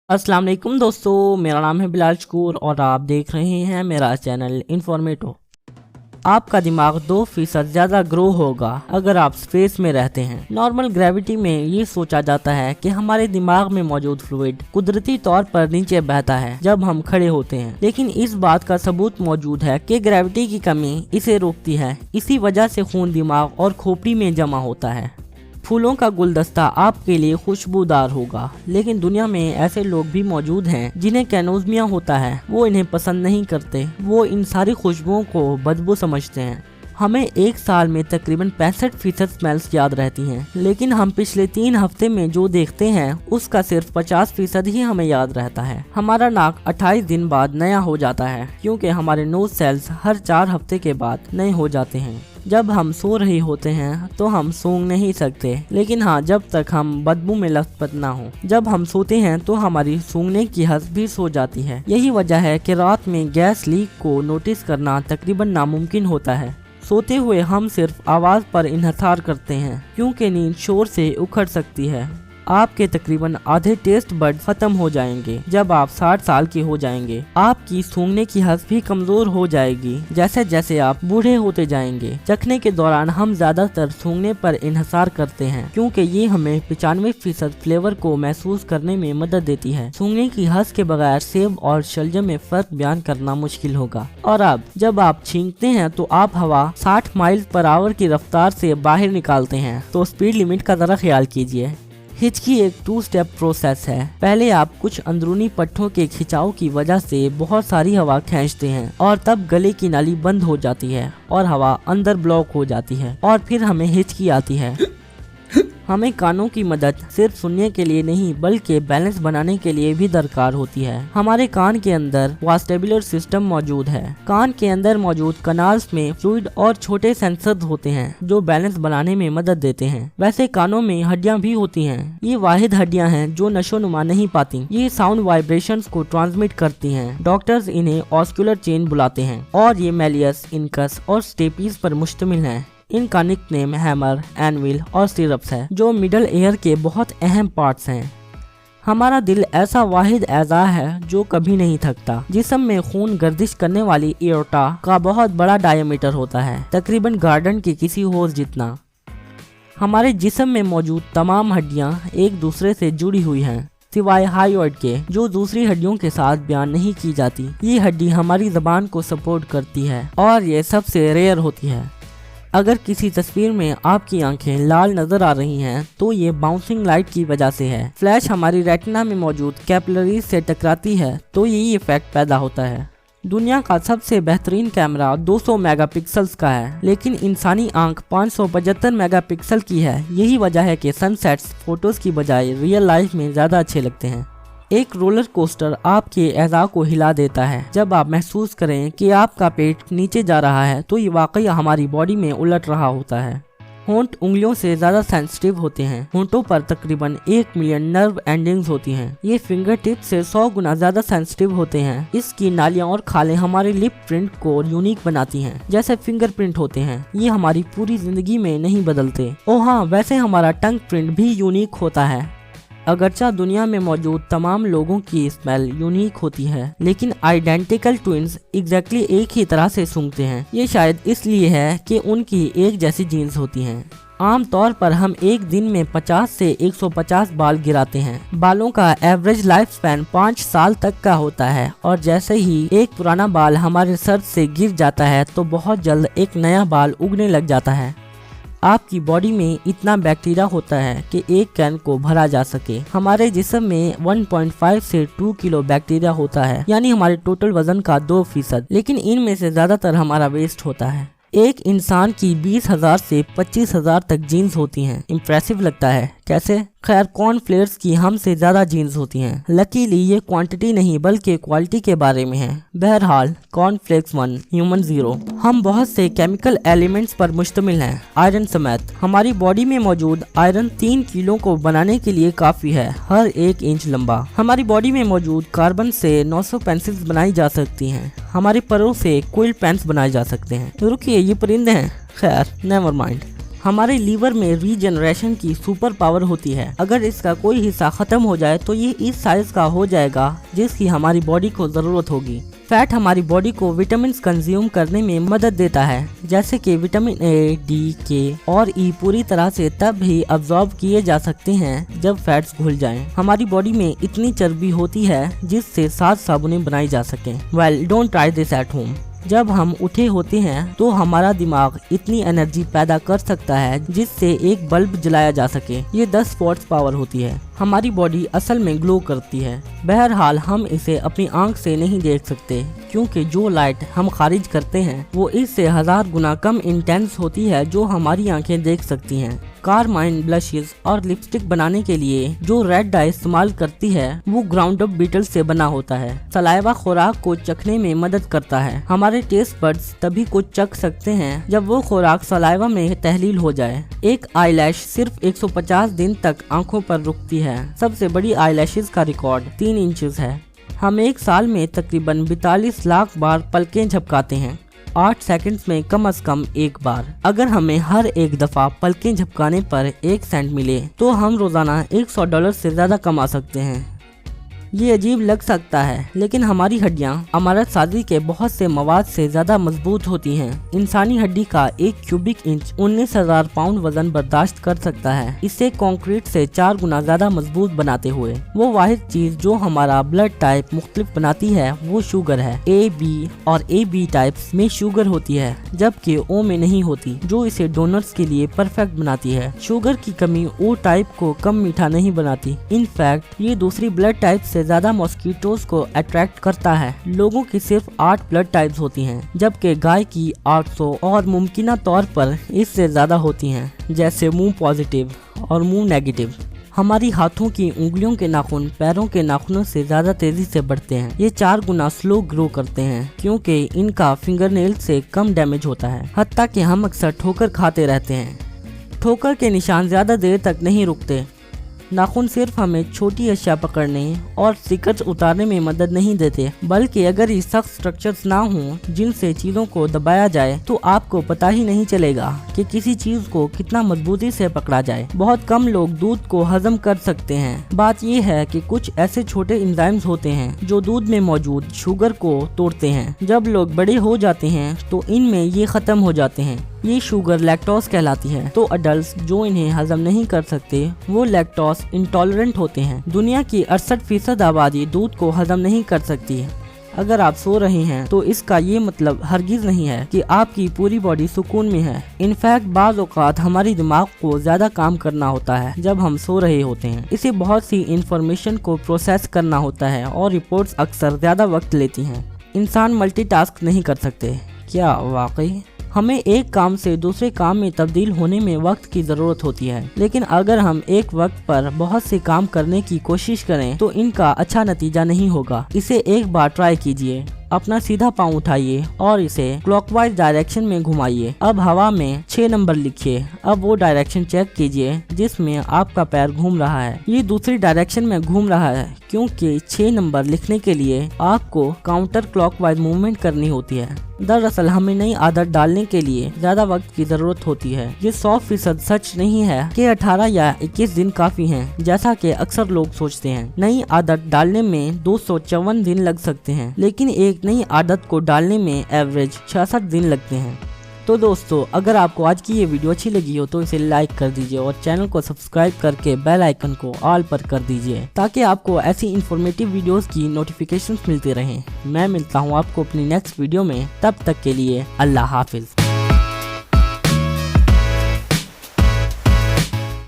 अस्सलाम वालेकुम दोस्तों, मेरा नाम है बिलाल शकूर और आप देख रहे हैं मेरा चैनल इन्फॉर्मेटिव। आपका दिमाग 2% ज़्यादा ग्रो होगा अगर आप स्पेस में रहते हैं। नॉर्मल ग्रेविटी में ये सोचा जाता है कि हमारे दिमाग में मौजूद फ्लूइड कुदरती तौर पर नीचे बहता है जब हम खड़े होते हैं, लेकिन इस बात का सबूत मौजूद है कि ग्रेविटी की कमी इसे रोकती है। इसी वजह से खून दिमाग और खोपड़ी में जमा होता है। फूलों का गुलदस्ता आपके लिए खुशबूदार होगा, लेकिन दुनिया में ऐसे लोग भी मौजूद हैं जिन्हें कैनोज़मिया होता है। वो इन्हें पसंद नहीं करते, वो इन सारी खुशबुओं को बदबू समझते हैं। हमें एक साल में तकरीबन 65% स्मेल्स याद रहती हैं, लेकिन हम पिछले 3 हफ्ते में जो देखते हैं उसका सिर्फ 50% ही हमें याद रहता है। हमारा नाक 28 दिन बाद नया हो जाता है, क्योंकि हमारे नोज सेल्स हर 4 हफ्ते के बाद नए हो जाते हैं। जब हम सो रहे होते हैं तो हम सूंघ नहीं सकते, लेकिन हाँ, जब तक हम बदबू में लथपथ ना हो। जब हम सोते हैं तो हमारी सूंघने की हद भी सो जाती है। यही वजह है कि रात में गैस लीक को नोटिस करना तकरीबन नामुमकिन होता है। सोते हुए हम सिर्फ आवाज पर इन्हसार करते हैं, क्योंकि नींद शोर से उखड़ सकती है। आपके तकरीबन आधे टेस्ट बड खत्म हो जाएंगे जब आप 60 साल के हो जाएंगे। आपकी सूंघने की हद भी कमजोर हो जाएगी जैसे जैसे आप बूढ़े होते जाएंगे। चखने के दौरान हम ज्यादातर सूंघने पर इन्हसार करते हैं, क्योंकि ये हमें 95% फ्लेवर को महसूस करने में मदद देती है। सूंघने की हद के बगैर सेब और शलजम में फर्क बयान करना मुश्किल होगा। और अब जब आप छींकते हैं तो आप हवा 60 माइल पर आवर की रफ्तार से बाहर निकालते हैं, तो स्पीड लिमिट का जरा ख्याल कीजिए। हिचकी एक 2 स्टेप प्रोसेस है। पहले आप कुछ अंदरूनी पट्टों के खिंचाव की वजह से बहुत सारी हवा खींचते हैं और तब गले की नाली बंद हो जाती है और हवा अंदर ब्लॉक हो जाती है और फिर हमें हिचकी आती है। हमें कानों की मदद सिर्फ सुनने के लिए नहीं बल्कि बैलेंस बनाने के लिए भी दरकार होती है। हमारे कान के अंदर वेस्टिबुलर सिस्टम मौजूद है। कान के अंदर मौजूद कनाल्स में फ्लूइड और छोटे सेंसर्स होते हैं जो बैलेंस बनाने में मदद देते हैं। वैसे कानों में हड्डियां भी होती हैं। ये वाहिद हड्डियां हैं जो नशोनुमा नहीं पाती। ये साउंड वाइब्रेशंस को ट्रांसमिट करती हैं। डॉक्टर्स इन्हें ऑस्कुलर चेन बुलाते हैं और ये मेलियस, इनकस और स्टेपीज पर मुश्तमिल है। इनका निकनेम हैमर, एनविल और सिरप्स है, जो मिडल एयर के बहुत अहम पार्ट्स हैं। हमारा दिल ऐसा वाहिद एज़ा है जो कभी नहीं थकता। जिस्म में खून गर्दिश करने वाली एओर्टा का बहुत बड़ा डायमीटर होता है, तकरीबन गार्डन के किसी होज जितना। हमारे जिस्म में मौजूद तमाम हड्डियां एक दूसरे से जुड़ी हुई हैं, सिवाय हाइयोइड के, जो दूसरी हड्डियों के साथ बयान नहीं की जाती। ये हड्डी हमारी जबान को सपोर्ट करती है और ये सबसे रेयर होती है। अगर किसी तस्वीर में आपकी आंखें लाल नजर आ रही हैं तो ये बाउंसिंग लाइट की वजह से है। फ्लैश हमारी रेटिना में मौजूद कैपिलरीज से टकराती है तो यही इफेक्ट पैदा होता है। दुनिया का सबसे बेहतरीन कैमरा 200 मेगापिक्सल्स का है, लेकिन इंसानी आंख 575 मेगापिक्सल की है। यही वजह है कि सनसेट्स फोटोज की बजाय रियल लाइफ में ज्यादा अच्छे लगते हैं। एक रोलर कोस्टर आपके एज़ा को हिला देता है। जब आप महसूस करें कि आपका पेट नीचे जा रहा है तो ये वाकई हमारी बॉडी में उलट रहा होता है। होंठ उंगलियों से ज्यादा सेंसिटिव होते हैं। होंठों पर तकरीबन 1 मिलियन नर्व एंडिंग्स होती हैं। ये फिंगर टिप से 100 गुना ज्यादा सेंसिटिव होते हैं। इसकी नालियां और खालें हमारे लिप प्रिंट को यूनिक बनाती हैं, जैसे फिंगर प्रिंट होते हैं। ये हमारी पूरी जिंदगी में नहीं बदलते। ओह हाँ, वैसे हमारा टंग प्रिंट भी यूनिक होता है। अगरचा दुनिया में मौजूद तमाम लोगों की स्मेल यूनिक होती है, लेकिन आइडेंटिकल ट्विन्स एग्जैक्टली एक ही तरह से सूंघते हैं। ये शायद इसलिए है कि उनकी एक जैसी जीन्स होती हैं। आम तौर पर हम एक दिन में 50 से 150 बाल गिराते हैं। बालों का एवरेज लाइफ स्पैन 5 साल तक का होता है और जैसे ही एक पुराना बाल हमारे सर से गिर जाता है तो बहुत जल्द एक नया बाल उगने लग जाता है। आपकी बॉडी में इतना बैक्टीरिया होता है कि एक कैन को भरा जा सके। हमारे जिस्म में 1.5 से 2 किलो बैक्टीरिया होता है, यानी हमारे टोटल वजन का 2%, लेकिन इनमें से ज्यादातर हमारा वेस्ट होता है। एक इंसान की 20,000 से 25,000 तक जीन्स होती हैं। इम्प्रेसिव लगता है, कैसे? खैर, कॉर्नफ्लेक्स की हमसे ज्यादा जीन्स होती हैं। लकीली ये क्वांटिटी नहीं बल्कि क्वालिटी के बारे में है। बहरहाल, कॉर्नफ्लेक्स 1, ह्यूमन 0। हम बहुत से केमिकल एलिमेंट्स पर मुश्तमिल हैं, आयरन समेत। हमारी बॉडी में मौजूद आयरन 3 किलो को बनाने के लिए काफी है, हर 1 इंच लंबा। हमारी बॉडी में मौजूद कार्बन से 900 पेंसिल्स बनाई जा सकती हैं। हमारे परों से क्विल पेन्स बनाए जा सकते हैं। रुकिए, ये परिंदे हैं। खैर, नेवर माइंड। हमारे लीवर में रीजनरेशन की सुपर पावर होती है। अगर इसका कोई हिस्सा खत्म हो जाए तो ये इस साइज का हो जाएगा जिसकी हमारी बॉडी को जरूरत होगी। फैट हमारी बॉडी को विटामिन कंज्यूम करने में मदद देता है, जैसे कि विटामिन ए, डी, के और ई पूरी तरह से तब ही अब्जॉर्ब किए जा सकते हैं जब फैट्स घुल जाएं। हमारी बॉडी में इतनी चर्बी होती है जिससे 7 साबुनें बनाई जा सकें। Well, don't try this at home. जब हम उठे होते हैं तो हमारा दिमाग इतनी एनर्जी पैदा कर सकता है जिससे एक बल्ब जलाया जा सके। ये 10 वॉट्स पावर होती है। हमारी बॉडी असल में ग्लो करती है। बहरहाल हम इसे अपनी आंख से नहीं देख सकते क्योंकि जो लाइट हम खारिज करते हैं वो इससे 1000 गुना कम इंटेंस होती है जो हमारी आंखें देख सकती हैं। कारमाइन ब्लशेस और लिपस्टिक बनाने के लिए जो रेड डाई इस्तेमाल करती है वो ग्राउंड अप बीटल से बना होता है। सलाइवा खुराक को चखने में मदद करता है। हमारे टेस्ट बड्स तभी को चख सकते हैं जब वो खुराक सलाइवा में तहलील हो जाए। एक आईलैश सिर्फ 150 दिन तक आंखों पर रुकती है। सबसे बड़ी आईलैशेस का रिकॉर्ड 3 इंचेस है। हम एक साल में तकरीबन 42 लाख बार पलकें झपकाते हैं, 8 सेकंड्स में कम से कम एक बार। अगर हमें हर एक दफा पलकें झपकाने पर 1 सेंट मिले तो हम रोजाना $100 से ज्यादा कमा सकते हैं। ये अजीब लग सकता है लेकिन हमारी हड्डियां अमारत साजी के बहुत से मवाद से ज्यादा मजबूत होती हैं। इंसानी हड्डी का 1 क्यूबिक इंच 19,000 पाउंड वजन बर्दाश्त कर सकता है। इसे कंक्रीट से 4 गुना ज्यादा मजबूत बनाते हुए वो वाहिद चीज जो हमारा ब्लड टाइप मुख्तलिफ बनाती है वो शुगर है। ए, बी और AB टाइप्स में शुगर होती है जबकि O में नहीं होती, जो इसे डोनर्स के लिए परफेक्ट बनाती है। शुगर की कमी O टाइप को कम मीठा नहीं बनाती। इनफैक्ट ये दूसरी ब्लड टाइप से ज्यादा मॉस्किटोज को अट्रैक्ट करता है। लोगों की सिर्फ 8 ब्लड टाइप्स होती हैं जबकि गाय की 800 और मुमकिना तौर पर इससे ज्यादा होती हैं, जैसे मुंह पॉजिटिव और मुंह नेगेटिव। हमारी हाथों की उंगलियों के नाखून पैरों के नाखूनों से ज्यादा तेजी से बढ़ते हैं। ये 4 गुना स्लो ग्रो करते हैं क्योंकि इनका फिंगरनेल से कम डैमेज होता है। हत्ता कि हम अक्सर ठोकर खाते रहते हैं। ठोकर के निशान ज्यादा देर तक नहीं रुकते। नाखून सिर्फ हमें छोटी अशिया पकड़ने और स्टिकर्स उतारने में मदद नहीं देते, बल्कि अगर ये सख्त स्ट्रक्चर्स ना हों जिनसे चीजों को दबाया जाए तो आपको पता ही नहीं चलेगा कि किसी चीज को कितना मजबूती से पकड़ा जाए। बहुत कम लोग दूध को हजम कर सकते हैं। बात यह है कि कुछ ऐसे छोटे एंजाइम्स होते हैं जो दूध में मौजूद शुगर को तोड़ते हैं। जब लोग बड़े हो जाते हैं तो इनमें ये खत्म हो जाते हैं। ये शुगर लैक्टोज कहलाती है। तो अडल्ट्स जो इन्हें हजम नहीं कर सकते वो लैक्टोज इंटॉलरेंट होते हैं। दुनिया की 68% आबादी दूध को हजम नहीं कर सकती है। अगर आप सो रहे हैं तो इसका ये मतलब हरगिज नहीं है कि आपकी पूरी बॉडी सुकून में है। इनफैक्ट बाज़ औक़ात हमारी दिमाग को ज्यादा काम करना होता है जब हम सो रहे होते हैं। इसे बहुत सी इंफॉर्मेशन को प्रोसेस करना होता है और रिपोर्ट्स अक्सर ज्यादा वक्त लेती हैं। इंसान मल्टीटास्क नहीं कर सकते। क्या वाकई? हमें एक काम से दूसरे काम में तब्दील होने में वक्त की जरूरत होती है, लेकिन अगर हम एक वक्त पर बहुत से काम करने की कोशिश करें तो इनका अच्छा नतीजा नहीं होगा। इसे एक बार ट्राई कीजिए। अपना सीधा पाँव उठाइए और इसे क्लॉकवाइज डायरेक्शन में घुमाइए। अब हवा में 6 नंबर लिखिए। अब वो डायरेक्शन चेक कीजिए जिसमें आपका पैर घूम रहा है। ये दूसरी डायरेक्शन में घूम रहा है क्योंकि 6 नंबर लिखने के लिए आपको काउंटर क्लॉकवाइज मूवमेंट करनी होती है। दरअसल हमें नई आदत डालने के लिए ज्यादा वक्त की जरूरत होती है। ये 100% सच नहीं है कि 18 या 21 दिन काफी हैं, जैसा कि अक्सर लोग सोचते हैं। नई आदत डालने में 254 दिन लग सकते हैं, लेकिन एक नई आदत को डालने में एवरेज 66 दिन लगते हैं। तो दोस्तों, अगर आपको आज की ये वीडियो अच्छी लगी हो तो इसे लाइक कर दीजिए और चैनल को सब्सक्राइब करके बेल आइकन को ऑल पर कर दीजिए ताकि आपको ऐसी इंफॉर्मेटिव वीडियोस की नोटिफिकेशंस मिलती रहें। मैं मिलता हूँ आपको अपनी नेक्स्ट वीडियो में। तब तक के लिए अल्लाह हाफिज।